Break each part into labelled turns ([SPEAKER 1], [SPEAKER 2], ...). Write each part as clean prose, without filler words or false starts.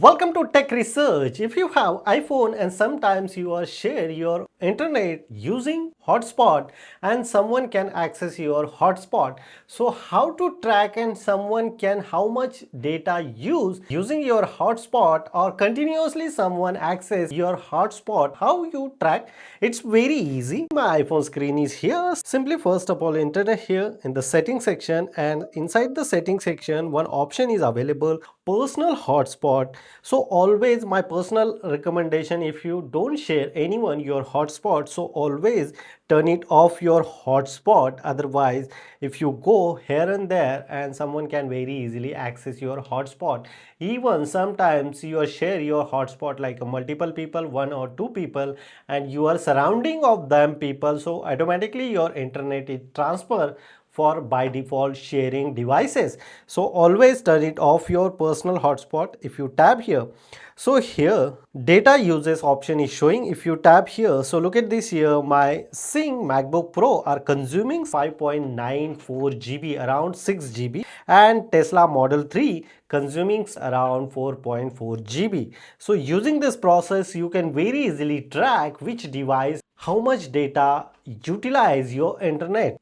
[SPEAKER 1] Welcome to Tech Research. If you have iPhone and sometimes you are share your internet using hotspot and someone can access your hotspot. So how to track and someone can how much data use using your hotspot or continuously someone access your hotspot. How you track? It's very easy. My iPhone screen is here. Simply first of all enter here in the settings section, and inside the settings section one option is available, personal hotspot. So always my personal recommendation, if you don't share anyone your hotspot, so always turn it off your hotspot. Otherwise if you go here and there and someone can very easily access your hotspot. Even sometimes you are share your hotspot like multiple people, one or two people, and you are surrounding of them people, so automatically your internet is transfer for by default sharing devices. So always turn it off your personal hotspot. If you tap here, so here data uses option is showing. If you tap here, so look at this here, my Sing MacBook Pro are consuming 5.94 GB, around 6 GB, and Tesla Model 3 consuming around 4.4 GB. So using this process you can very easily track which device how much data utilize your internet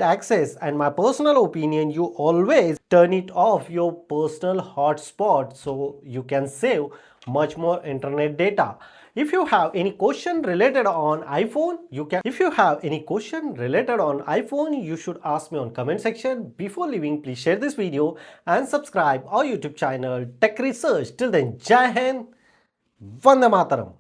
[SPEAKER 1] access. And my personal opinion, you always turn it off your personal hotspot so you can save much more internet data. If you have any question related on iPhone, you should ask me on comment section. Before leaving, please share this video and subscribe our YouTube channel Tech Research. Till then, Jai Hind, Vande Mataram.